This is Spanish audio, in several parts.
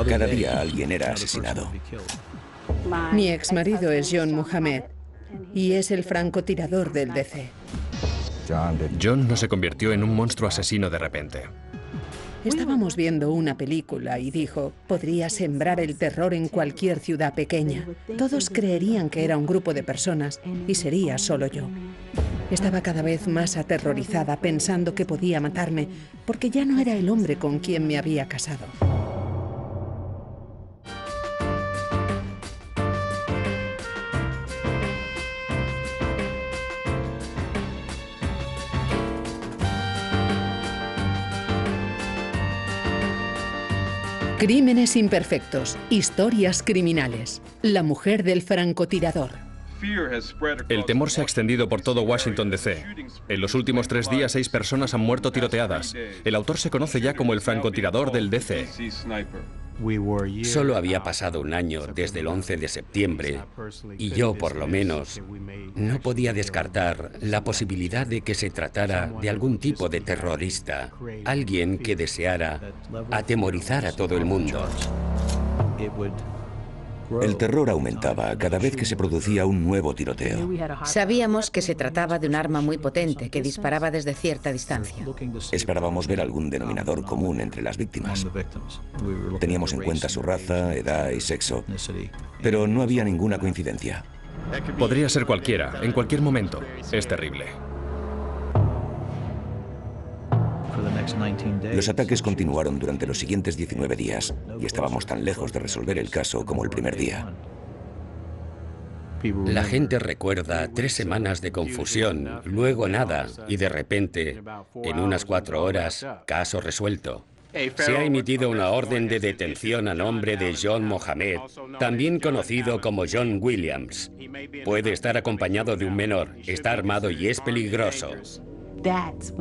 Cada día alguien era asesinado. Mi exmarido es John Mohammed y es el francotirador del DC. John no se convirtió en un monstruo asesino de repente. Estábamos viendo una película y dijo, podría sembrar el terror en cualquier ciudad pequeña. Todos creerían que era un grupo de personas y sería solo yo. Estaba cada vez más aterrorizada pensando que podía matarme porque ya no era el hombre con quien me había casado. Crímenes imperfectos, historias criminales. La mujer del francotirador. El temor se ha extendido por todo Washington, D.C. En los últimos 3 días, 6 personas han muerto tiroteadas. El autor se conoce ya como el francotirador del D.C. Solo había pasado un año desde el 11 de septiembre y yo, por lo menos, no podía descartar la posibilidad de que se tratara de algún tipo de terrorista, alguien que deseara atemorizar a todo el mundo. El terror aumentaba cada vez que se producía un nuevo tiroteo. Sabíamos que se trataba de un arma muy potente que disparaba desde cierta distancia. Esperábamos ver algún denominador común entre las víctimas. Teníamos en cuenta su raza, edad y sexo, pero no había ninguna coincidencia. Podría ser cualquiera, en cualquier momento. Es terrible. Los ataques continuaron durante los siguientes 19 días y estábamos tan lejos de resolver el caso como el primer día. La gente recuerda 3 semanas de confusión, luego nada, y de repente, en unas 4 horas, caso resuelto. Se ha emitido una orden de detención a nombre de John Mohammed, también conocido como John Williams. Puede estar acompañado de un menor, está armado y es peligroso.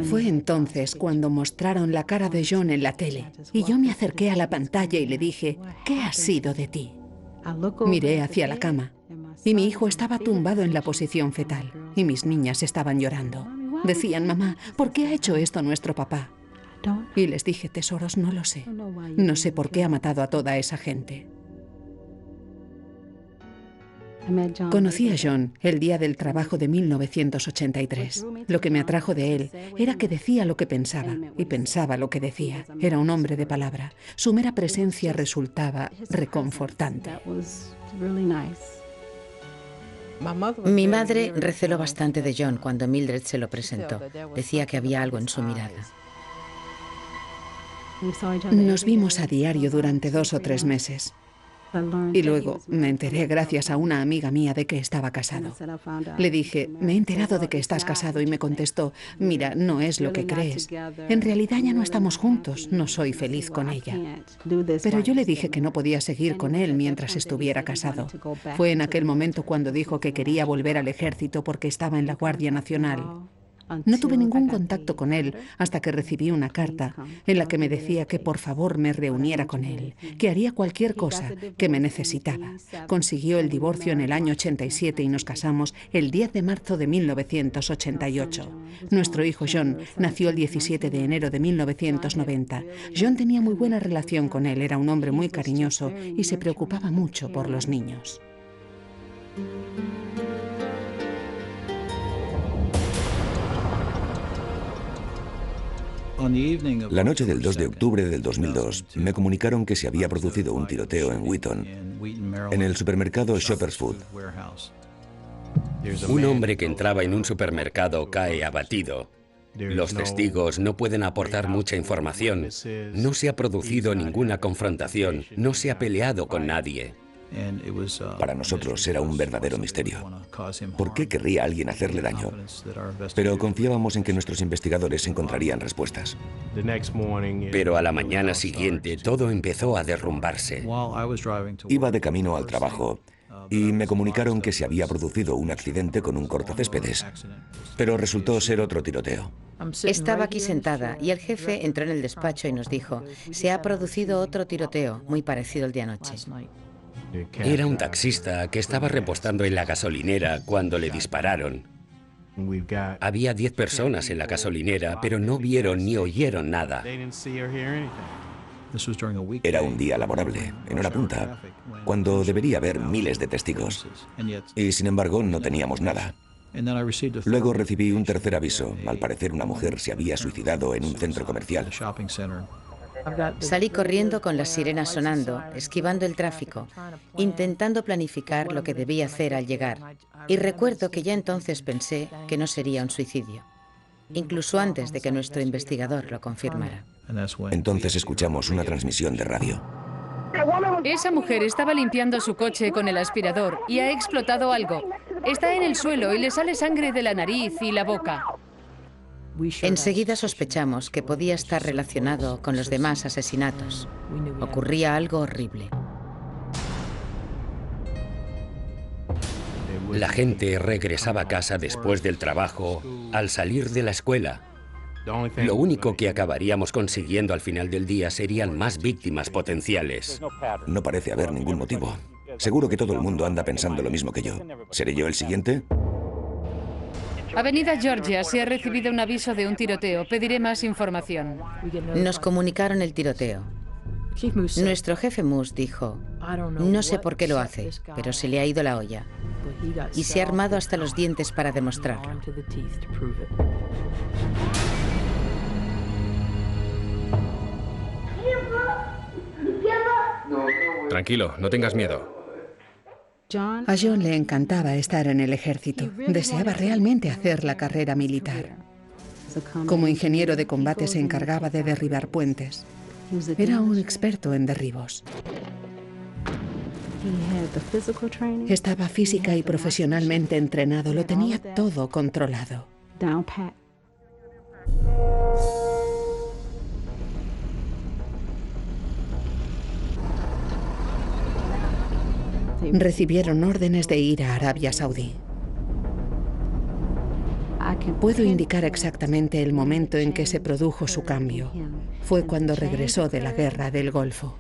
Fue entonces cuando mostraron la cara de John en la tele y yo me acerqué a la pantalla y le dije, ¿qué ha sido de ti? Miré hacia la cama y mi hijo estaba tumbado en la posición fetal y mis niñas estaban llorando. Decían, mamá, ¿por qué ha hecho esto nuestro papá? Y les dije, tesoros, no lo sé. No sé por qué ha matado a toda esa gente. Conocí a John el día del trabajo de 1983. Lo que me atrajo de él era que decía lo que pensaba y pensaba lo que decía. Era un hombre de palabra. Su mera presencia resultaba reconfortante. Mi madre receló bastante de John cuando Mildred se lo presentó. Decía que había algo en su mirada. Nos vimos a diario durante 2 o 3 meses. Y luego me enteré gracias a una amiga mía de que estaba casado. Le dije, me he enterado de que estás casado y me contestó, mira, no es lo que crees. En realidad ya no estamos juntos, no soy feliz con ella. Pero yo le dije que no podía seguir con él mientras estuviera casado. Fue en aquel momento cuando dijo que quería volver al ejército porque estaba en la Guardia Nacional. No tuve ningún contacto con él hasta que recibí una carta en la que me decía que por favor me reuniera con él, que haría cualquier cosa, que me necesitaba. Consiguió el divorcio en el año 87 y nos casamos el 10 de marzo de 1988. Nuestro hijo John nació el 17 de enero de 1990. John tenía muy buena relación con él, era un hombre muy cariñoso y se preocupaba mucho por los niños. La noche del 2 de octubre del 2002 me comunicaron que se había producido un tiroteo en Wheaton, en el supermercado Shoppers Food. Un hombre que entraba en un supermercado cae abatido. Los testigos no pueden aportar mucha información. No se ha producido ninguna confrontación, no se ha peleado con nadie. Para nosotros era un verdadero misterio. ¿Por qué querría alguien hacerle daño? Pero confiábamos en que nuestros investigadores encontrarían respuestas. Pero a la mañana siguiente todo empezó a derrumbarse. Iba de camino al trabajo y me comunicaron que se había producido un accidente con un cortacéspedes, pero resultó ser otro tiroteo. Estaba aquí sentada y el jefe entró en el despacho y nos dijo, se ha producido otro tiroteo, muy parecido al de anoche. Era un taxista que estaba repostando en la gasolinera cuando le dispararon. Había 10 personas en la gasolinera, pero no vieron ni oyeron nada. Era un día laborable, en hora punta, cuando debería haber miles de testigos. Y sin embargo, no teníamos nada. Luego recibí un tercer aviso. Al parecer, una mujer se había suicidado en un centro comercial. Salí corriendo con las sirenas sonando, esquivando el tráfico, intentando planificar lo que debía hacer al llegar. Y recuerdo que ya entonces pensé que no sería un suicidio, incluso antes de que nuestro investigador lo confirmara. Entonces escuchamos una transmisión de radio. Esa mujer estaba limpiando su coche con el aspirador y ha explotado algo. Está en el suelo y le sale sangre de la nariz y la boca. Enseguida sospechamos que podía estar relacionado con los demás asesinatos. Ocurría algo horrible. La gente regresaba a casa después del trabajo, al salir de la escuela. Lo único que acabaríamos consiguiendo al final del día serían más víctimas potenciales. No parece haber ningún motivo. Seguro que todo el mundo anda pensando lo mismo que yo. ¿Seré yo el siguiente? Avenida Georgia, se ha recibido un aviso de un tiroteo. Pediré más información. Nos comunicaron el tiroteo. Nuestro jefe Moose dijo, no sé por qué lo hace, pero se le ha ido la olla. Y se ha armado hasta los dientes para demostrarlo. Tranquilo, no tengas miedo. A John le encantaba estar en el ejército. Deseaba realmente hacer la carrera militar. Como ingeniero de combate se encargaba de derribar puentes. Era un experto en derribos. Estaba física y profesionalmente entrenado. Lo tenía todo controlado. Recibieron órdenes de ir a Arabia Saudí. Puedo indicar exactamente el momento en que se produjo su cambio. Fue cuando regresó de la guerra del Golfo.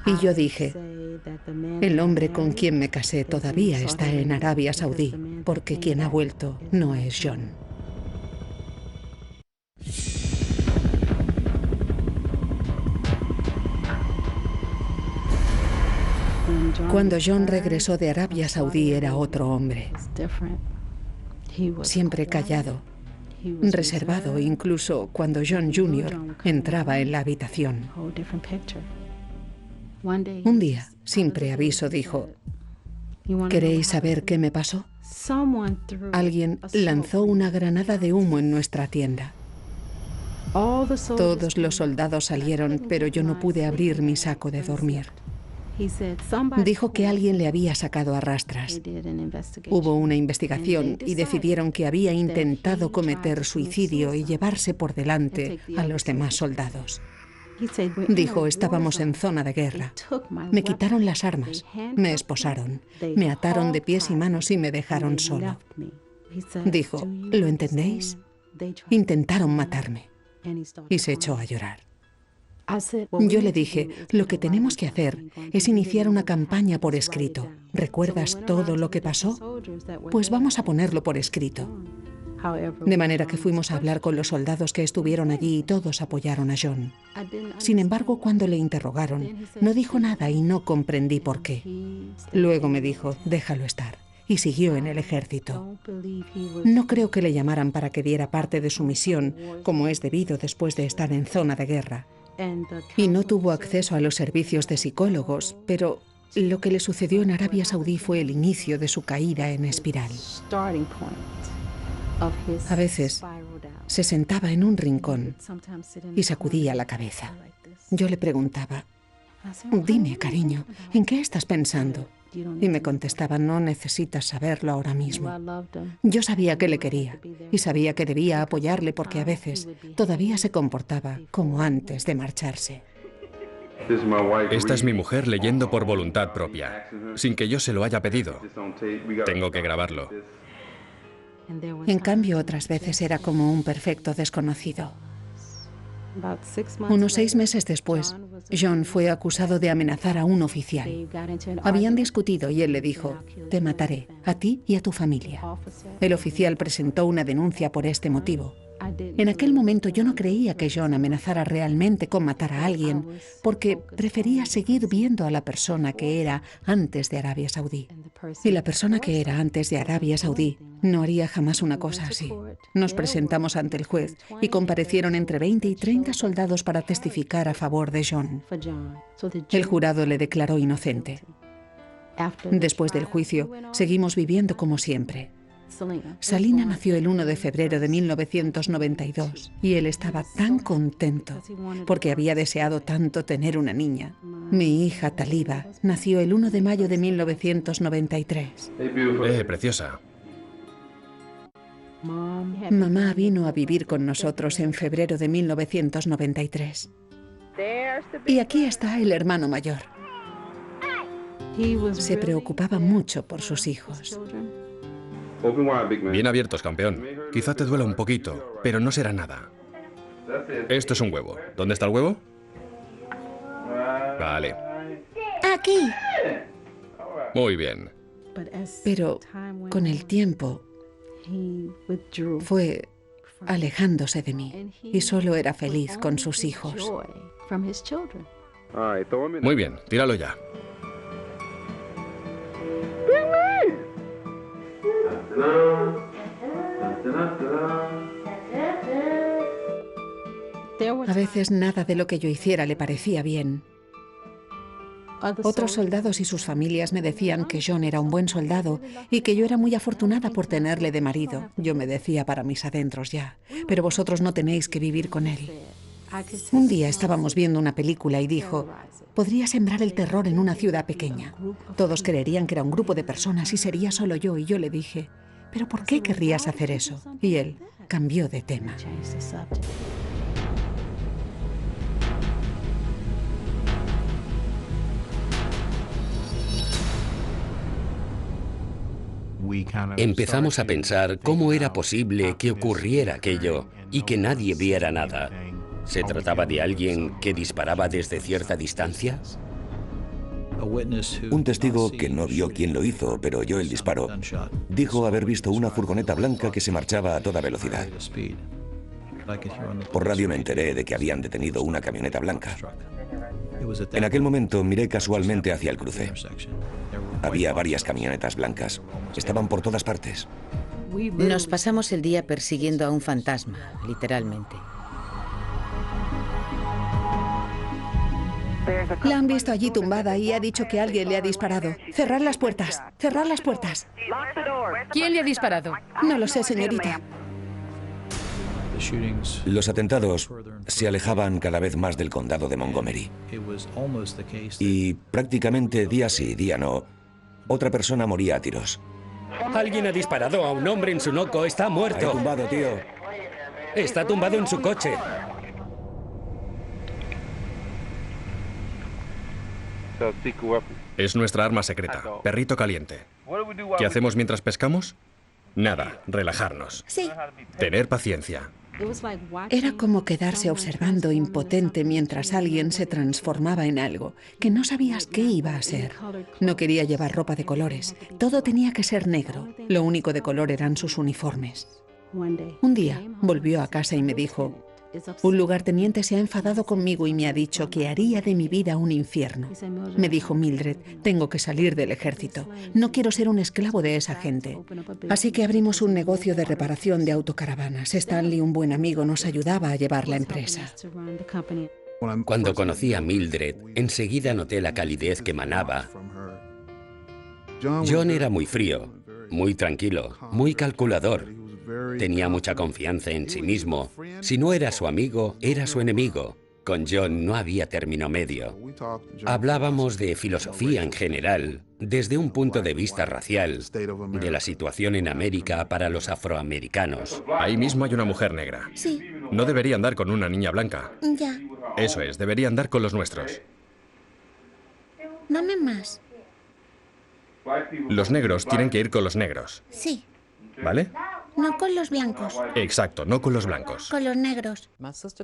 Y yo dije, el hombre con quien me casé todavía está en Arabia Saudí, porque quien ha vuelto no es John. Cuando John regresó de Arabia Saudí era otro hombre. Siempre callado, reservado, incluso cuando John Jr. entraba en la habitación. Un día, sin preaviso, dijo, ¿queréis saber qué me pasó? Alguien lanzó una granada de humo en nuestra tienda. Todos los soldados salieron, pero yo no pude abrir mi saco de dormir. Dijo que alguien le había sacado a rastras. Hubo una investigación y decidieron que había intentado cometer suicidio y llevarse por delante a los demás soldados. Dijo, estábamos en zona de guerra. Me quitaron las armas, me esposaron, me ataron de pies y manos y me dejaron solo. Dijo, ¿lo entendéis? Intentaron matarme. Y se echó a llorar. Yo le dije, lo que tenemos que hacer es iniciar una campaña por escrito. ¿Recuerdas todo lo que pasó? Pues vamos a ponerlo por escrito. De manera que fuimos a hablar con los soldados que estuvieron allí y todos apoyaron a John. Sin embargo, cuando le interrogaron, no dijo nada y no comprendí por qué. Luego me dijo, déjalo estar. Y siguió en el ejército. No creo que le llamaran para que diera parte de su misión, como es debido después de estar en zona de guerra. Y no tuvo acceso a los servicios de psicólogos, pero lo que le sucedió en Arabia Saudí fue el inicio de su caída en espiral. A veces se sentaba en un rincón y sacudía la cabeza. Yo le preguntaba, dime, cariño, ¿en qué estás pensando? Y me contestaba, no necesitas saberlo ahora mismo. Yo sabía que le quería y sabía que debía apoyarle porque a veces todavía se comportaba como antes de marcharse. Esta es mi mujer leyendo por voluntad propia, sin que yo se lo haya pedido. Tengo que grabarlo. En cambio, otras veces era como un perfecto desconocido. Unos 6 meses después, John fue acusado de amenazar a un oficial. Habían discutido y él le dijo: te mataré, a ti y a tu familia. El oficial presentó una denuncia por este motivo. En aquel momento yo no creía que John amenazara realmente con matar a alguien, porque prefería seguir viendo a la persona que era antes de Arabia Saudí. Y la persona que era antes de Arabia Saudí no haría jamás una cosa así. Nos presentamos ante el juez y comparecieron entre 20 y 30 soldados para testificar a favor de John. El jurado le declaró inocente. Después del juicio, seguimos viviendo como siempre. Salina nació el 1 de febrero de 1992 y él estaba tan contento porque había deseado tanto tener una niña. Mi hija Taliba nació el 1 de mayo de 1993. Preciosa. Mamá vino a vivir con nosotros en febrero de 1993. Y aquí está el hermano mayor. Se preocupaba mucho por sus hijos. Bien abiertos, campeón. Quizá te duela un poquito, pero no será nada. Esto es un huevo. ¿Dónde está el huevo? Vale. ¡Aquí! Muy bien. Pero con el tiempo fue alejándose de mí y solo era feliz con sus hijos. Muy bien, tíralo ya. A veces nada de lo que yo hiciera le parecía bien. Otros soldados y sus familias me decían que John era un buen soldado y que yo era muy afortunada por tenerle de marido. Yo me decía para mis adentros ya, pero vosotros no tenéis que vivir con él. Un día estábamos viendo una película y dijo: podría sembrar el terror en una ciudad pequeña. Todos creerían que era un grupo de personas y sería solo yo. Y yo le dije: ¿pero por qué querrías hacer eso? Y él cambió de tema. Empezamos a pensar cómo era posible que ocurriera aquello y que nadie viera nada. ¿Se trataba de alguien que disparaba desde cierta distancia? Un testigo que no vio quién lo hizo, pero oyó el disparo, dijo haber visto una furgoneta blanca que se marchaba a toda velocidad. Por radio me enteré de que habían detenido una camioneta blanca. En aquel momento miré casualmente hacia el cruce. Había varias camionetas blancas. Estaban por todas partes. Nos pasamos el día persiguiendo a un fantasma, literalmente. La han visto allí tumbada y ha dicho que alguien le ha disparado. Cerrad las puertas, cerrad las puertas. ¿Quién le ha disparado? No lo sé, señorita. Los atentados se alejaban cada vez más del condado de Montgomery. Y prácticamente día sí, día no, otra persona moría a tiros. Alguien ha disparado a un hombre en Sunoco. Está muerto. Está tumbado, tío. Está tumbado en su coche. Es nuestra arma secreta, perrito caliente. ¿Qué hacemos mientras pescamos? Nada, relajarnos. Sí. Tener paciencia. Era como quedarse observando impotente mientras alguien se transformaba en algo que no sabías qué iba a ser. No quería llevar ropa de colores. Todo tenía que ser negro. Lo único de color eran sus uniformes. Un día volvió a casa y me dijo: un lugarteniente se ha enfadado conmigo y me ha dicho que haría de mi vida un infierno. Me dijo: Mildred, tengo que salir del ejército. No quiero ser un esclavo de esa gente. Así que abrimos un negocio de reparación de autocaravanas. Stanley, un buen amigo, nos ayudaba a llevar la empresa. Cuando conocí a Mildred, enseguida noté la calidez que emanaba. John era muy frío, muy tranquilo, muy calculador. Tenía mucha confianza en sí mismo. Si no era su amigo, era su enemigo. Con John no había término medio. Hablábamos de filosofía en general, desde un punto de vista racial, de la situación en América para los afroamericanos. Ahí mismo hay una mujer negra. Sí. No debería andar con una niña blanca. Ya. Eso es, debería andar con los nuestros. Dame más. Los negros tienen que ir con los negros. Sí. ¿Vale? No con los blancos. Exacto, no con los blancos. Con los negros.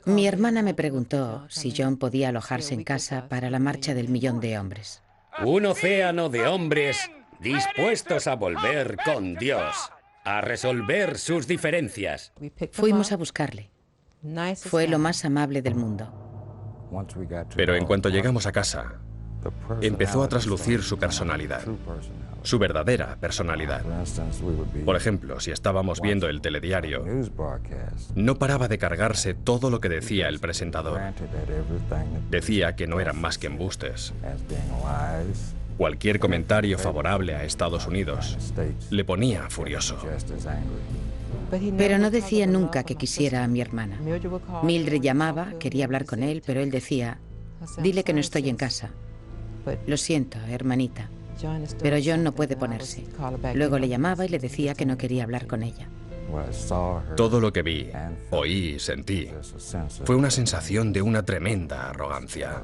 Mi hermana me preguntó si John podía alojarse en casa para la marcha del 1.000.000 de hombres. Un océano de hombres dispuestos a volver con Dios, a resolver sus diferencias. Fuimos a buscarle. Fue lo más amable del mundo. Pero en cuanto llegamos a casa, empezó a traslucir su personalidad, su verdadera personalidad. Por ejemplo, si estábamos viendo el telediario, no paraba de cargarse todo lo que decía el presentador. Decía que no eran más que embustes. Cualquier comentario favorable a Estados Unidos le ponía furioso. Pero no decía nunca que quisiera a mi hermana. Mildred llamaba, quería hablar con él, pero él decía, dile que no estoy en casa. Lo siento, hermanita, pero John no puede ponerse. Luego le llamaba y le decía que no quería hablar con ella. Todo lo que vi, oí y sentí fue una sensación de una tremenda arrogancia.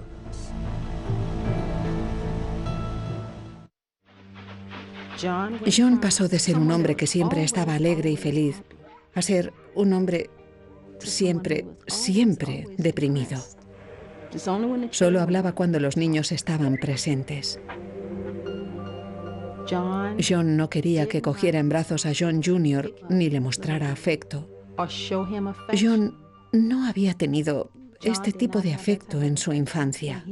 John pasó de ser un hombre que siempre estaba alegre y feliz a ser un hombre siempre deprimido. Solo hablaba cuando los niños estaban presentes. John no quería que cogiera en brazos a John Jr. ni le mostrara afecto. John no había tenido este tipo de afecto en su infancia.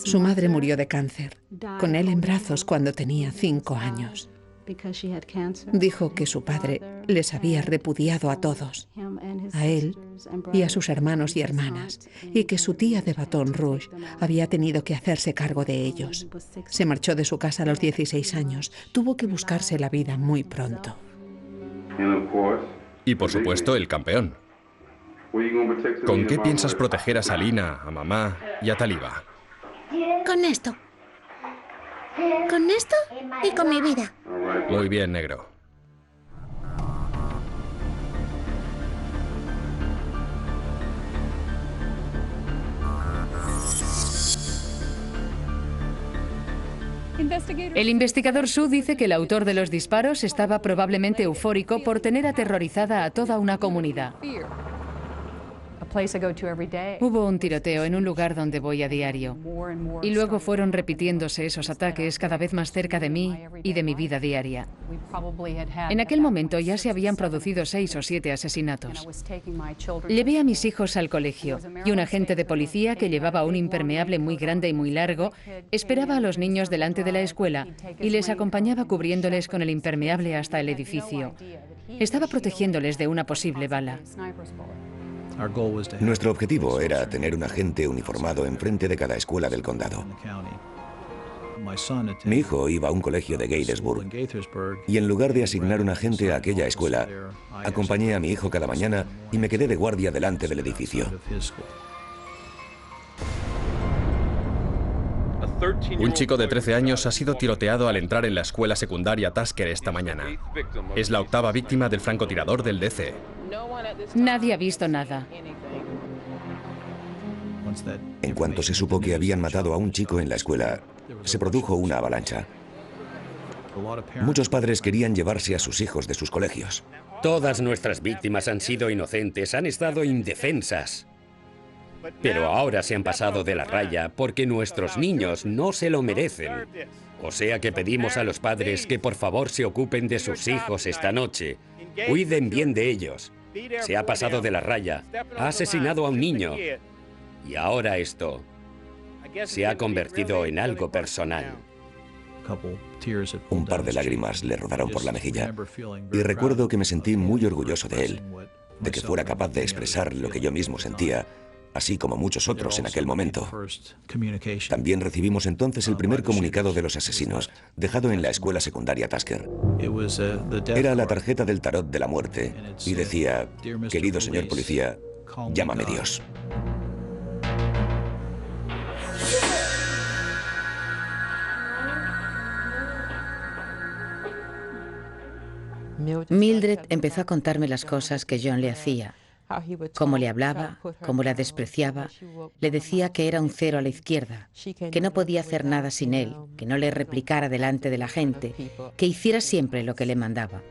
Su madre murió de cáncer, con él en brazos cuando tenía 5 años. Dijo que su padre les había repudiado a todos, a él y a sus hermanos y hermanas, y que su tía de Baton Rouge había tenido que hacerse cargo de ellos. Se marchó de su casa a los 16 años, tuvo que buscarse la vida muy pronto. Y por supuesto, el campeón. ¿Con qué piensas proteger a Salina, a mamá y a Taliba? Con esto. Con esto y con mi vida. Muy bien, negro. El investigador Sue dice que el autor de los disparos estaba probablemente eufórico por tener aterrorizada a toda una comunidad. Hubo un tiroteo en un lugar donde voy a diario. Y luego fueron repitiéndose esos ataques cada vez más cerca de mí y de mi vida diaria. En aquel momento ya se habían producido 6 o 7 asesinatos. Llevé a mis hijos al colegio y un agente de policía que llevaba un impermeable muy grande y muy largo esperaba a los niños delante de la escuela y les acompañaba cubriéndoles con el impermeable hasta el edificio. Estaba protegiéndoles de una posible bala. Nuestro objetivo era tener un agente uniformado enfrente de cada escuela del condado. Mi hijo iba a un colegio de Gatesburg y en lugar de asignar un agente a aquella escuela, acompañé a mi hijo cada mañana y me quedé de guardia delante del edificio. Un chico de 13 años ha sido tiroteado al entrar en la escuela secundaria Tasker esta mañana. Es la 8ª víctima del francotirador del DC. Nadie ha visto nada. En cuanto se supo que habían matado a un chico en la escuela, se produjo una avalancha. Muchos padres querían llevarse a sus hijos de sus colegios. Todas nuestras víctimas han sido inocentes, han estado indefensas. Pero ahora se han pasado de la raya porque nuestros niños no se lo merecen. O sea que pedimos a los padres que por favor se ocupen de sus hijos esta noche. Cuiden bien de ellos. Se ha pasado de la raya, ha asesinado a un niño. Y ahora esto se ha convertido en algo personal. Un par de lágrimas le rodaron por la mejilla y recuerdo que me sentí muy orgulloso de él, de que fuera capaz de expresar lo que yo mismo sentía, así como muchos otros en aquel momento. También recibimos entonces el primer comunicado de los asesinos, dejado en la escuela secundaria Tasker. Era la tarjeta del tarot de la muerte y decía, querido señor policía, llámame Dios. Mildred empezó a contarme las cosas que John le hacía. Cómo le hablaba, cómo la despreciaba. Le decía que era un cero a la izquierda, que no podía hacer nada sin él, que no le replicara delante de la gente, que hiciera siempre lo que le mandaba.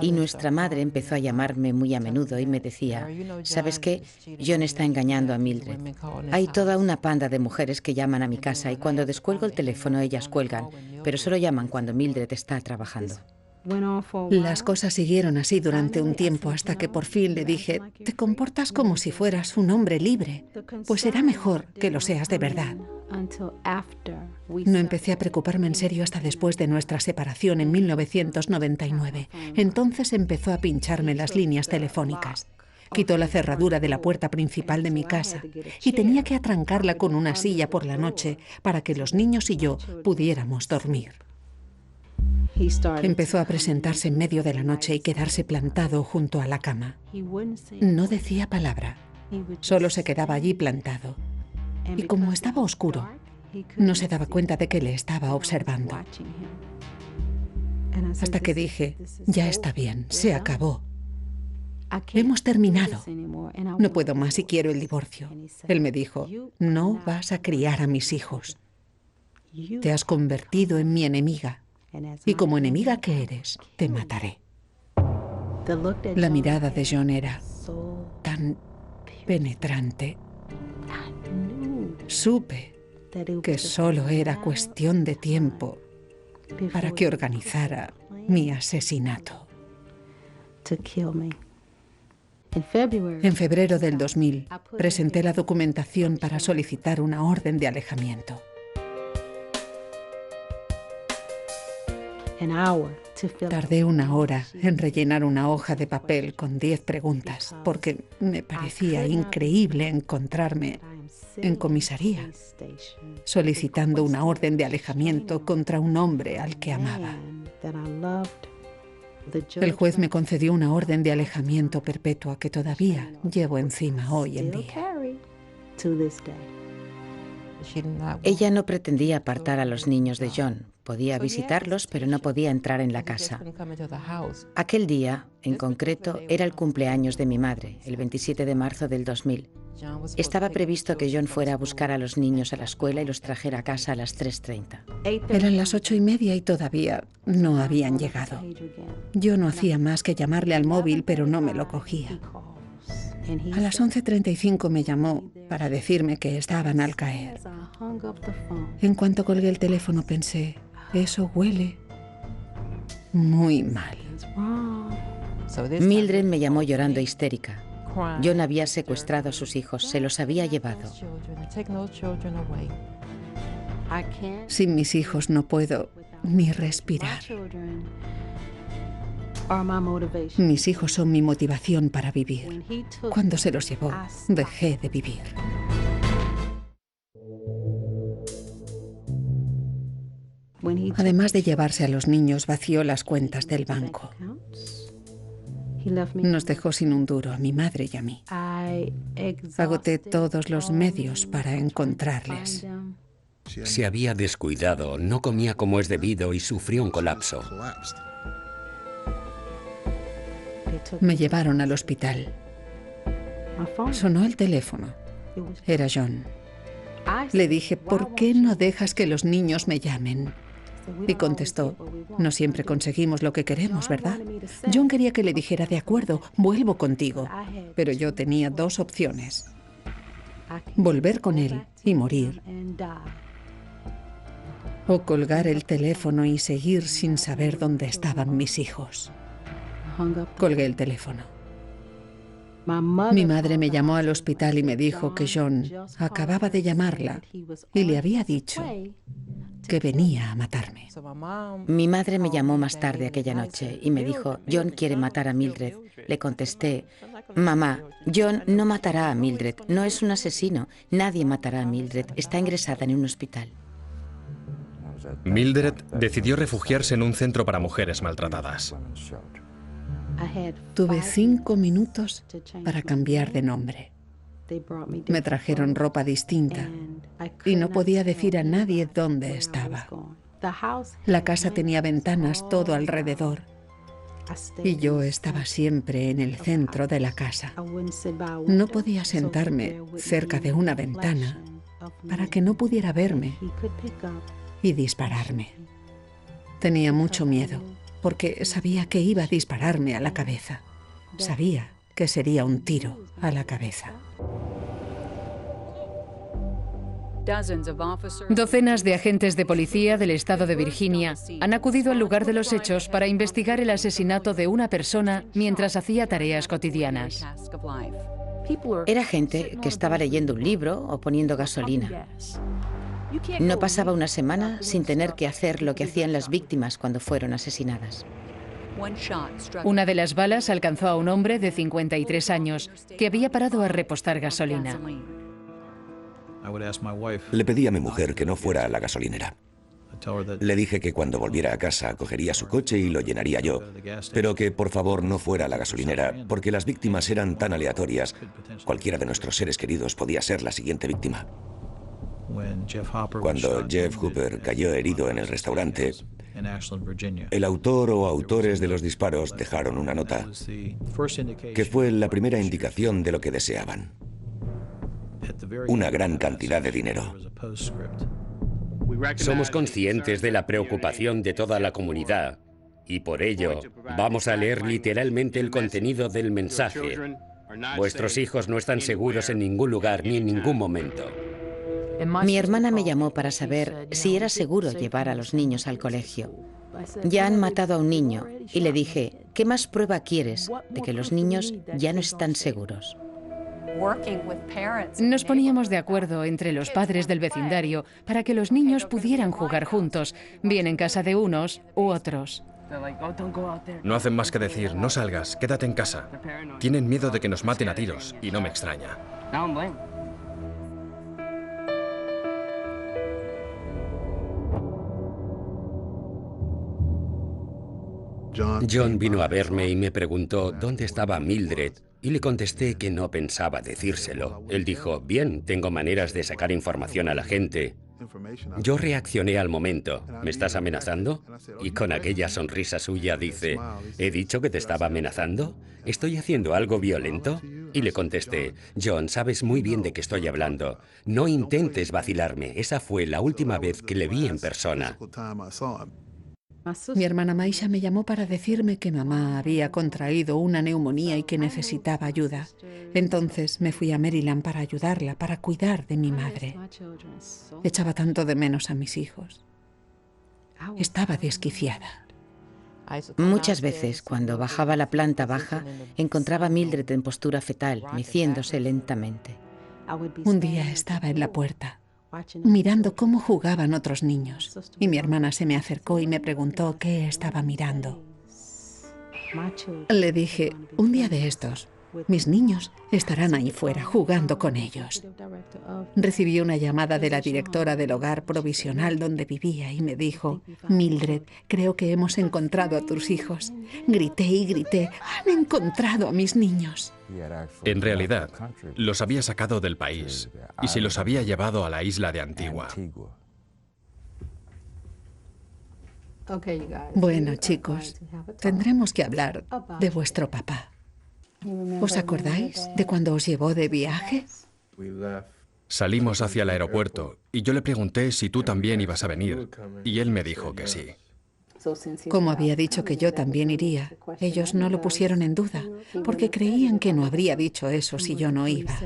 Y nuestra madre empezó a llamarme muy a menudo y me decía, ¿sabes qué? John está engañando a Mildred. Hay toda una panda de mujeres que llaman a mi casa y cuando descuelgo el teléfono ellas cuelgan, pero solo llaman cuando Mildred está trabajando. Las cosas siguieron así durante un tiempo hasta que por fin le dije, te comportas como si fueras un hombre libre, pues será mejor que lo seas de verdad. No empecé a preocuparme en serio hasta después de nuestra separación en 1999. Entonces empezó a pincharme las líneas telefónicas. Quitó la cerradura de la puerta principal de mi casa y tenía que atrancarla con una silla por la noche para que los niños y yo pudiéramos dormir. Empezó a presentarse en medio de la noche y quedarse plantado junto a la cama. No decía palabra, solo se quedaba allí plantado. Y como estaba oscuro, no se daba cuenta de que le estaba observando. Hasta que dije, ya está bien, se acabó. Hemos terminado. No puedo más y quiero el divorcio. Él me dijo, no vas a criar a mis hijos. Te has convertido en mi enemiga. Y como enemiga que eres, te mataré. La mirada de John era tan penetrante. Supe que solo era cuestión de tiempo para que organizara mi asesinato. En febrero del 2000, presenté la documentación para solicitar una orden de alejamiento. Tardé una hora en rellenar una hoja de papel con 10 preguntas, porque me parecía increíble encontrarme en comisaría, solicitando una orden de alejamiento contra un hombre al que amaba. El juez me concedió una orden de alejamiento perpetua que todavía llevo encima hoy en día. Ella no pretendía apartar a los niños de John. Podía visitarlos, pero no podía entrar en la casa. Aquel día, en concreto, era el cumpleaños de mi madre, el 27 de marzo del 2000. Estaba previsto que John fuera a buscar a los niños a la escuela y los trajera a casa a las 3:30. Eran las 8:30 y todavía no habían llegado. Yo no hacía más que llamarle al móvil, pero no me lo cogía. A las 11:35 me llamó para decirme que estaban al caer. En cuanto colgué el teléfono pensé, eso huele muy mal. Mildred me llamó llorando histérica. John había secuestrado a sus hijos, se los había llevado. Sin mis hijos no puedo ni respirar. Mis hijos son mi motivación para vivir. Cuando se los llevó, dejé de vivir. Además de llevarse a los niños, vació las cuentas del banco. Nos dejó sin un duro a mi madre y a mí. Agoté todos los medios para encontrarles. Se había descuidado, no comía como es debido y sufrió un colapso. Me llevaron al hospital. Sonó el teléfono. Era John. Le dije, ¿por qué no dejas que los niños me llamen? Y contestó, no siempre conseguimos lo que queremos, ¿verdad? John quería que le dijera, de acuerdo, vuelvo contigo. Pero yo tenía dos opciones. Volver con él y morir. O colgar el teléfono y seguir sin saber dónde estaban mis hijos. Colgué el teléfono. Mi madre me llamó al hospital y me dijo que John acababa de llamarla y le había dicho que venía a matarme. Mi madre me llamó más tarde aquella noche y me dijo, John quiere matar a Mildred. Le contesté, mamá, John no matará a Mildred, no es un asesino, nadie matará a Mildred, está ingresada en un hospital. Mildred decidió refugiarse en un centro para mujeres maltratadas. Tuve 5 minutos para cambiar de nombre. Me trajeron ropa distinta y no podía decir a nadie dónde estaba. La casa tenía ventanas todo alrededor y yo estaba siempre en el centro de la casa. No podía sentarme cerca de una ventana para que no pudiera verme y dispararme. Tenía mucho miedo porque sabía que iba a dispararme a la cabeza. Sabía que sería un tiro a la cabeza. Docenas de agentes de policía del estado de Virginia han acudido al lugar de los hechos para investigar el asesinato de una persona mientras hacía tareas cotidianas. Era gente que estaba leyendo un libro o poniendo gasolina. No pasaba una semana sin tener que hacer lo que hacían las víctimas cuando fueron asesinadas. Una de las balas alcanzó a un hombre de 53 años que había parado a repostar gasolina. Le pedí a mi mujer que no fuera a la gasolinera. Le dije que cuando volviera a casa cogería su coche y lo llenaría yo, pero que por favor no fuera a la gasolinera, porque las víctimas eran tan aleatorias. Cualquiera de nuestros seres queridos podía ser la siguiente víctima. Cuando Jeff Hooper cayó herido en el restaurante, el autor o autores de los disparos dejaron una nota, que fue la primera indicación de lo que deseaban: una gran cantidad de dinero. Somos conscientes de la preocupación de toda la comunidad y por ello vamos a leer literalmente el contenido del mensaje. Vuestros hijos no están seguros en ningún lugar ni en ningún momento. Mi hermana me llamó para saber si era seguro llevar a los niños al colegio. Ya han matado a un niño y le dije, ¿qué más prueba quieres de que los niños ya no están seguros? Nos poníamos de acuerdo entre los padres del vecindario para que los niños pudieran jugar juntos, bien en casa de unos u otros. No hacen más que decir, no salgas, quédate en casa. Tienen miedo de que nos maten a tiros, y no me extraña. John vino a verme y me preguntó dónde estaba Mildred, y le contesté que no pensaba decírselo. Él dijo, bien, tengo maneras de sacar información a la gente. Yo reaccioné al momento. ¿Me estás amenazando? Y con aquella sonrisa suya dice, ¿he dicho que te estaba amenazando? ¿Estoy haciendo algo violento? Y le contesté, John, sabes muy bien de qué estoy hablando. No intentes vacilarme. Esa fue la última vez que le vi en persona. Mi hermana Maisha me llamó para decirme que mamá había contraído una neumonía y que necesitaba ayuda. Entonces me fui a Maryland para ayudarla, para cuidar de mi madre. Echaba tanto de menos a mis hijos. Estaba desquiciada. Muchas veces, cuando bajaba a la planta baja, encontraba a Mildred en postura fetal, meciéndose lentamente. Un día estaba en la puerta, mirando cómo jugaban otros niños, y mi hermana se me acercó y me preguntó qué estaba mirando. Le dije, un día de estos, mis niños estarán ahí fuera jugando con ellos. Recibí una llamada de la directora del hogar provisional donde vivía y me dijo, Mildred, creo que hemos encontrado a tus hijos. Grité y grité, han encontrado a mis niños. En realidad, los había sacado del país y se los había llevado a la isla de Antigua. Bueno, chicos, tendremos que hablar de vuestro papá. ¿Os acordáis de cuando os llevó de viaje? Salimos hacia el aeropuerto y yo le pregunté si tú también ibas a venir y él me dijo que sí. Como había dicho que yo también iría, ellos no lo pusieron en duda, porque creían que no habría dicho eso si yo no iba.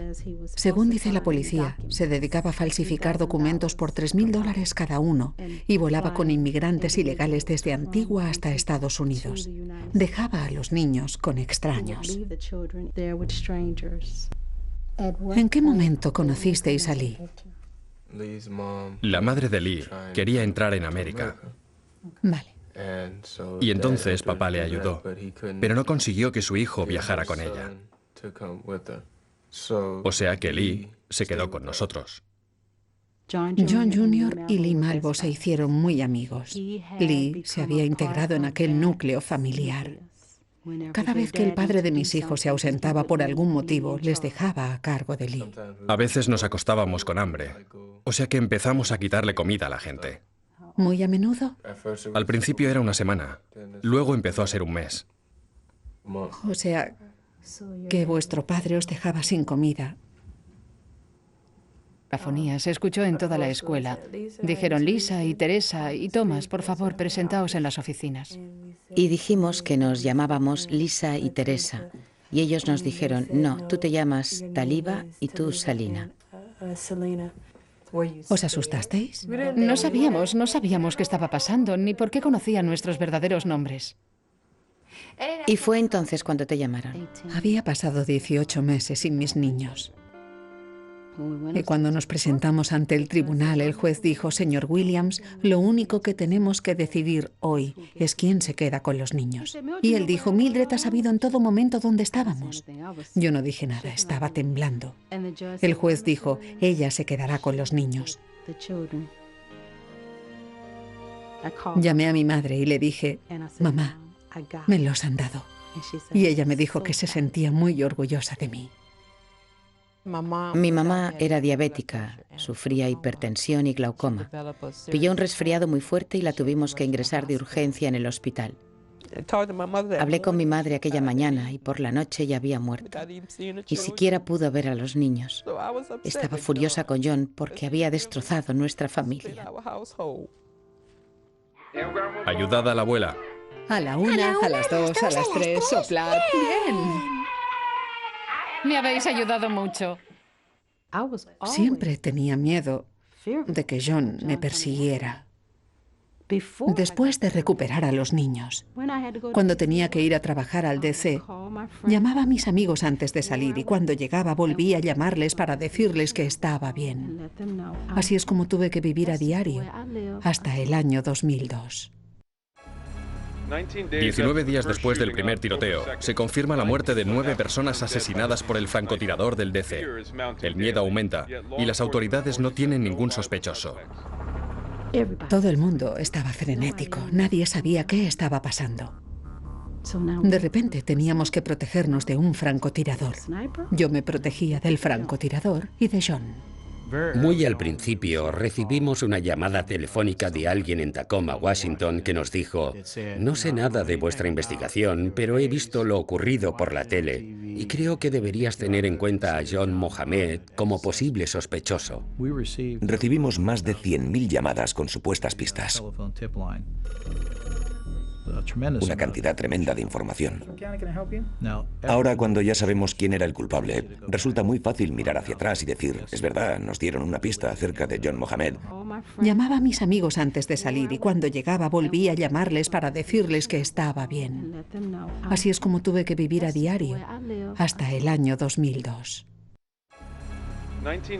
Según dice la policía, se dedicaba a falsificar documentos por $3.000 cada uno y volaba con inmigrantes ilegales desde Antigua hasta Estados Unidos. Dejaba a los niños con extraños. ¿En qué momento conocisteis a Lee? La madre de Lee quería entrar en América. Vale. Y entonces papá le ayudó, pero no consiguió que su hijo viajara con ella. O sea que Lee se quedó con nosotros. John Jr. y Lee Malvo se hicieron muy amigos. Lee se había integrado en aquel núcleo familiar. Cada vez que el padre de mis hijos se ausentaba por algún motivo, les dejaba a cargo de Lee. A veces nos acostábamos con hambre, o sea que empezamos a quitarle comida a la gente. ¿Muy a menudo? Al principio era una semana, luego empezó a ser un mes. O sea, que vuestro padre os dejaba sin comida. La fonía se escuchó en toda la escuela. Dijeron Lisa y Teresa y Thomas, por favor, presentaos en las oficinas. Y dijimos que nos llamábamos Lisa y Teresa. Y ellos nos dijeron, no, tú te llamas Taliba y tú Salina. ¿Os asustasteis? No sabíamos qué estaba pasando, ni por qué conocían nuestros verdaderos nombres. Y fue entonces cuando te llamaron. Había pasado 18 meses sin mis niños. Y cuando nos presentamos ante el tribunal, el juez dijo, señor Williams, lo único que tenemos que decidir hoy es quién se queda con los niños. Y él dijo, Mildred ha sabido en todo momento dónde estábamos. Yo no dije nada, estaba temblando. El juez dijo, ella se quedará con los niños. Llamé a mi madre y le dije, mamá, me los han dado. Y ella me dijo que se sentía muy orgullosa de mí. Mi mamá era diabética, sufría hipertensión y glaucoma. Pilló un resfriado muy fuerte y la tuvimos que ingresar de urgencia en el hospital. Hablé con mi madre aquella mañana y por la noche ya había muerto. Ni siquiera pudo ver a los niños. Estaba furiosa con John porque había destrozado nuestra familia. Ayudad a la abuela. A la una, a las dos, a las tres, soplad. Bien. Me habéis ayudado mucho. Siempre tenía miedo de que John me persiguiera. Después de recuperar a los niños, cuando tenía que ir a trabajar al DC, llamaba a mis amigos antes de salir y cuando llegaba volvía a llamarles para decirles que estaba bien. Así es como tuve que vivir a diario hasta el año 2002. 19 días después del primer tiroteo, se confirma la muerte de 9 personas asesinadas por el francotirador del DC. El miedo aumenta y las autoridades no tienen ningún sospechoso. Todo el mundo estaba frenético, nadie sabía qué estaba pasando. De repente teníamos que protegernos de un francotirador. Yo me protegía del francotirador y de John. Muy al principio recibimos una llamada telefónica de alguien en Tacoma, Washington, que nos dijo, no sé nada de vuestra investigación, pero he visto lo ocurrido por la tele y creo que deberías tener en cuenta a John Mohammed como posible sospechoso. Recibimos más de 100.000 llamadas con supuestas pistas. Una cantidad tremenda de información. Ahora, cuando ya sabemos quién era el culpable, resulta muy fácil mirar hacia atrás y decir, es verdad, nos dieron una pista acerca de John Mohammed. Llamaba a mis amigos antes de salir y cuando llegaba volvía a llamarles para decirles que estaba bien. Así es como tuve que vivir a diario hasta el año 2002.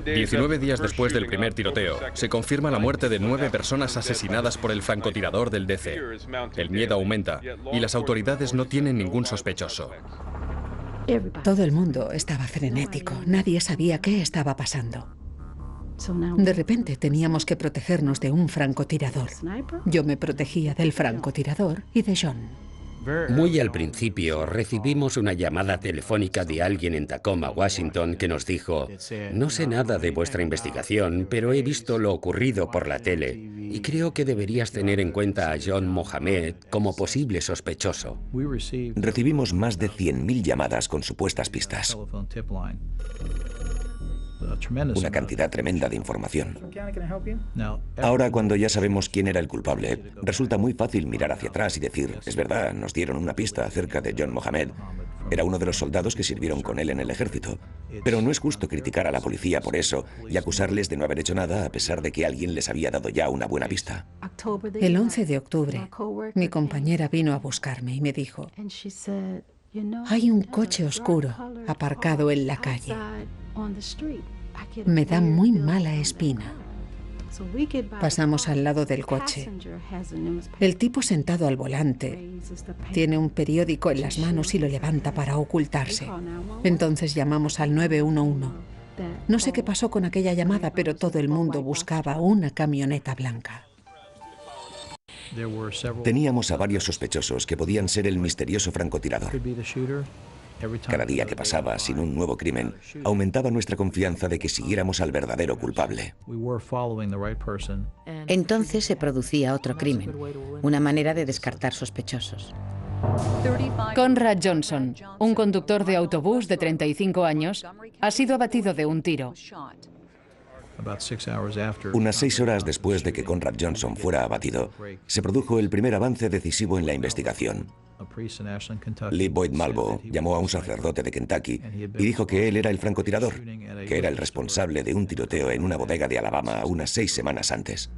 19 días después del primer tiroteo, se confirma la muerte de 9 personas asesinadas por el francotirador del DC. El miedo aumenta y las autoridades no tienen ningún sospechoso. Todo el mundo estaba frenético, nadie sabía qué estaba pasando. De repente teníamos que protegernos de un francotirador. Yo me protegía del francotirador y de John. Muy al principio recibimos una llamada telefónica de alguien en Tacoma, Washington, que nos dijo, no sé nada de vuestra investigación, pero he visto lo ocurrido por la tele y creo que deberías tener en cuenta a John Mohammed como posible sospechoso. Recibimos más de 100.000 llamadas con supuestas pistas. Una cantidad tremenda de información. Ahora, cuando ya sabemos quién era el culpable, resulta muy fácil mirar hacia atrás y decir, es verdad, nos dieron una pista acerca de John Mohammed. Era uno de los soldados que sirvieron con él en el ejército. Pero no es justo criticar a la policía por eso y acusarles de no haber hecho nada a pesar de que alguien les había dado ya una buena pista. El 11 de octubre, mi compañera vino a buscarme y me dijo, hay un coche oscuro aparcado en la calle. Me da muy mala espina. Pasamos al lado del coche. El tipo sentado al volante tiene un periódico en las manos y lo levanta para ocultarse. Entonces llamamos al 911. No sé qué pasó con aquella llamada, pero todo el mundo buscaba una camioneta blanca. Teníamos a varios sospechosos que podían ser el misterioso francotirador. Cada día que pasaba sin un nuevo crimen, aumentaba nuestra confianza de que siguiéramos al verdadero culpable. Entonces se producía otro crimen, una manera de descartar sospechosos. Conrad Johnson, un conductor de autobús de 35 años, ha sido abatido de un tiro. Unas 6 horas después de que Conrad Johnson fuera abatido, se produjo el primer avance decisivo en la investigación. Lee Boyd Malvo llamó a un sacerdote de Kentucky y dijo que él era el francotirador, que era el responsable de un tiroteo en una bodega de Alabama unas 6 semanas antes.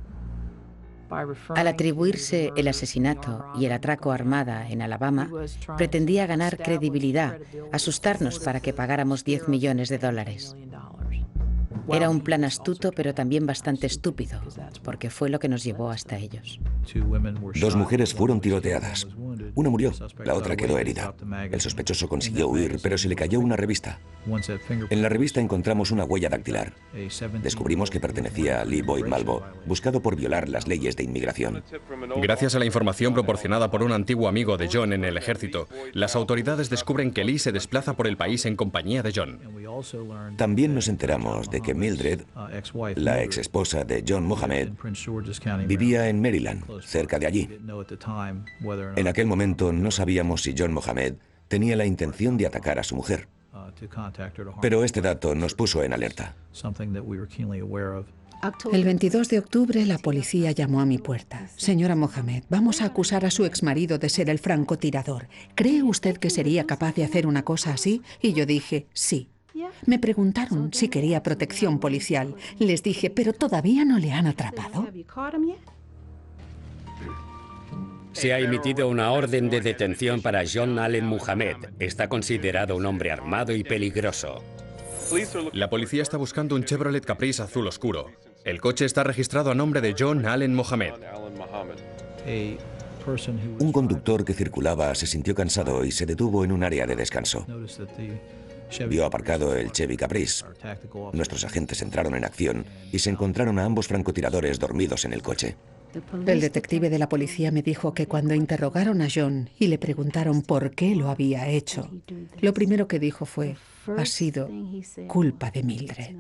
Al atribuirse el asesinato y el atraco armada en Alabama, pretendía ganar credibilidad, asustarnos para que pagáramos $10 millones. Era un plan astuto, pero también bastante estúpido, porque fue lo que nos llevó hasta ellos. 2 mujeres fueron tiroteadas. Una murió, la otra quedó herida. El sospechoso consiguió huir, pero se le cayó una revista. En la revista encontramos una huella dactilar. Descubrimos que pertenecía a Lee Boyd Malvo, buscado por violar las leyes de inmigración. Gracias a la información proporcionada por un antiguo amigo de John en el ejército, las autoridades descubren que Lee se desplaza por el país en compañía de John. También nos enteramos de que Mildred, la ex esposa de John Mohammed, vivía en Maryland, cerca de allí. En aquel momento no sabíamos si John Mohammed tenía la intención de atacar a su mujer, pero este dato nos puso en alerta. El 22 de octubre la policía llamó a mi puerta. Señora Mohammed, vamos a acusar a su exmarido de ser el francotirador. ¿Cree usted que sería capaz de hacer una cosa así? Y yo dije, sí. Me preguntaron si quería protección policial. Les dije, ¿pero todavía no le han atrapado? Se ha emitido una orden de detención para John Allen Muhammad. Está considerado un hombre armado y peligroso. La policía está buscando un Chevrolet Caprice azul oscuro. El coche está registrado a nombre de John Allen Mohammed. Un conductor que circulaba se sintió cansado y se detuvo en un área de descanso. Vio aparcado el Chevy Caprice. Nuestros agentes entraron en acción y se encontraron a ambos francotiradores dormidos en el coche. El detective de la policía me dijo que cuando interrogaron a John y le preguntaron por qué lo había hecho, lo primero que dijo fue, ha sido culpa de Mildred.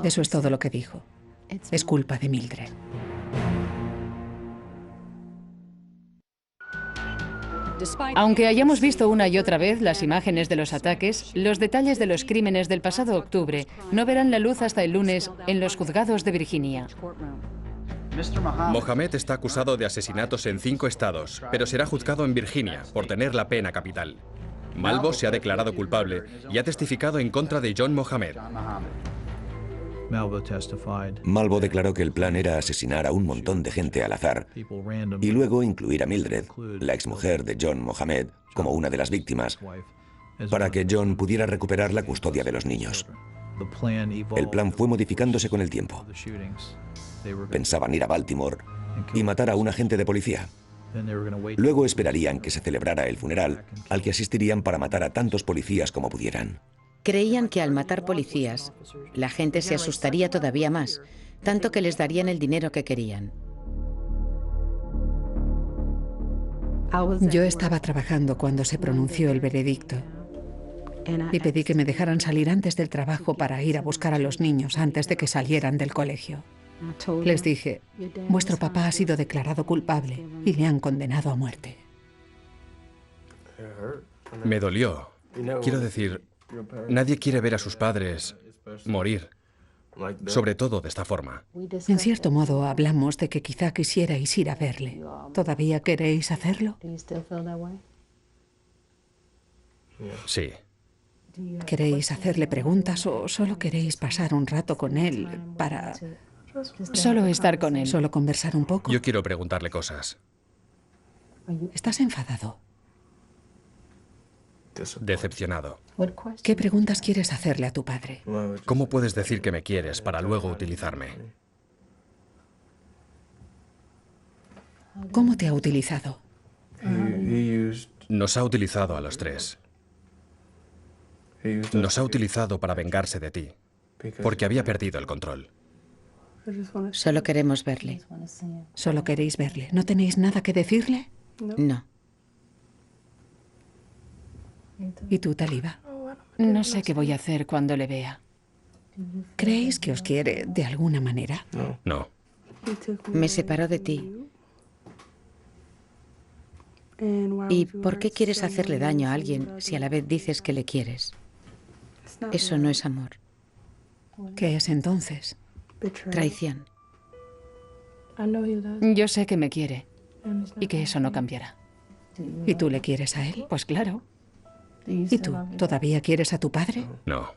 Eso es todo lo que dijo. Es culpa de Mildred. Aunque hayamos visto una y otra vez las imágenes de los ataques, los detalles de los crímenes del pasado octubre no verán la luz hasta el lunes en los juzgados de Virginia. Mohammed está acusado de asesinatos en 5 estados, pero será juzgado en Virginia por tener la pena capital. Malvo se ha declarado culpable y ha testificado en contra de John Mohammed. Malvo declaró que el plan era asesinar a un montón de gente al azar y luego incluir a Mildred, la exmujer de John Mohammed, como una de las víctimas, para que John pudiera recuperar la custodia de los niños. El plan fue modificándose con el tiempo. Pensaban ir a Baltimore y matar a un agente de policía. Luego esperarían que se celebrara el funeral, al que asistirían para matar a tantos policías como pudieran. Creían que al matar policías, la gente se asustaría todavía más, tanto que les darían el dinero que querían. Yo estaba trabajando cuando se pronunció el veredicto y pedí que me dejaran salir antes del trabajo para ir a buscar a los niños antes de que salieran del colegio. Les dije, vuestro papá ha sido declarado culpable y le han condenado a muerte. Me dolió. Quiero decir, nadie quiere ver a sus padres morir, sobre todo de esta forma. En cierto modo, hablamos de que quizá quisierais ir a verle. ¿Todavía queréis hacerlo? Sí. ¿Queréis hacerle preguntas o solo queréis pasar un rato con él para... Solo estar con él. ¿Solo conversar un poco? Yo quiero preguntarle cosas. ¿Estás enfadado? Decepcionado. ¿Qué preguntas quieres hacerle a tu padre? ¿Cómo puedes decir que me quieres para luego utilizarme? ¿Cómo te ha utilizado? Nos ha utilizado a los 3. Nos ha utilizado para vengarse de ti, porque había perdido el control. Solo queremos verle. ¿Solo queréis verle? ¿No tenéis nada que decirle? No. ¿Y tú, Taliba? No sé qué voy a hacer cuando le vea. ¿Creéis que os quiere de alguna manera? No. Me separó de ti. ¿Y por qué quieres hacerle daño a alguien si a la vez dices que le quieres? Eso no es amor. ¿Qué es entonces? Traición. Yo sé que me quiere y que eso no cambiará. ¿Y tú le quieres a él? Pues claro. ¿Y tú? ¿Todavía quieres a tu padre? No.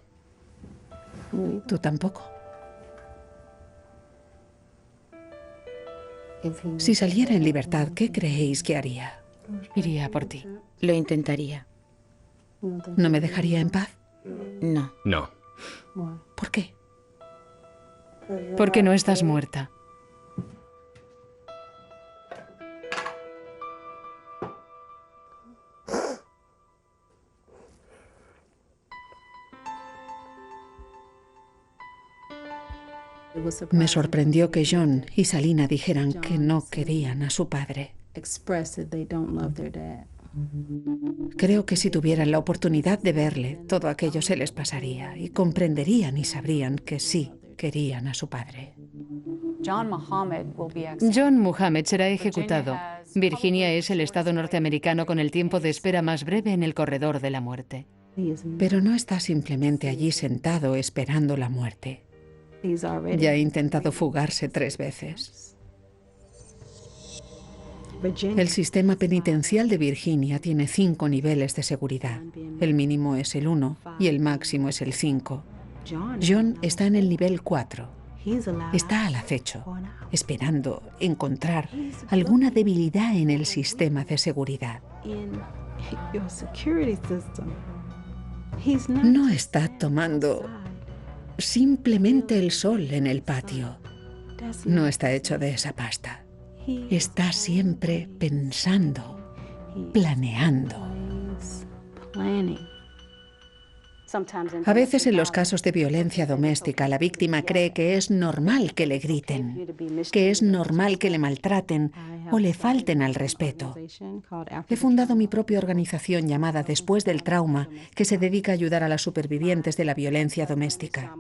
¿Tú tampoco? Si saliera en libertad, ¿qué creéis que haría? Iría por ti. Lo intentaría. ¿No me dejaría en paz? No. No. ¿Por qué? Porque no estás muerta. Me sorprendió que John y Salina dijeran que no querían a su padre. Creo que si tuvieran la oportunidad de verle, todo aquello se les pasaría y comprenderían y sabrían que sí querían a su padre. John Muhammad será ejecutado. Virginia es el estado norteamericano con el tiempo de espera más breve en el corredor de la muerte. Pero no está simplemente allí sentado esperando la muerte. Ya ha intentado fugarse 3 veces. El sistema penitencial de Virginia tiene 5 niveles de seguridad. El mínimo es el 1 y el máximo es el 5. John está en el nivel 4. Está al acecho, esperando encontrar alguna debilidad en el sistema de seguridad. No está tomando simplemente el sol en el patio. No está hecho de esa pasta. Está siempre pensando, planeando. A veces en los casos de violencia doméstica, la víctima cree que es normal que le griten, que es normal que le maltraten o le falten al respeto. He fundado mi propia organización llamada Después del Trauma, que se dedica a ayudar a las supervivientes de la violencia doméstica.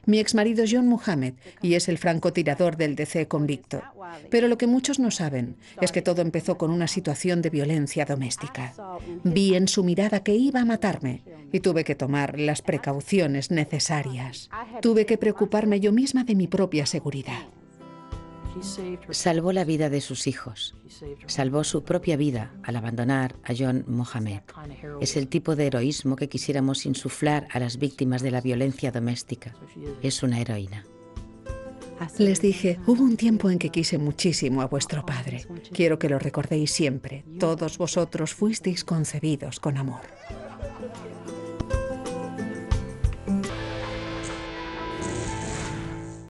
Mi exmarido John Muhammad y es el francotirador del DC convicto. Pero lo que muchos no saben es que todo empezó con una situación de violencia doméstica. Vi en su mirada que iba a matarme y tuve que tomar las precauciones necesarias. Tuve que preocuparme yo misma de mi propia seguridad. Salvó la vida de sus hijos. Salvó su propia vida al abandonar a John Muhammad. Es el tipo de heroísmo que quisiéramos insuflar a las víctimas de la violencia doméstica. Es una heroína. Les dije, hubo un tiempo en que quise muchísimo a vuestro padre. Quiero que lo recordéis siempre. Todos vosotros fuisteis concebidos con amor.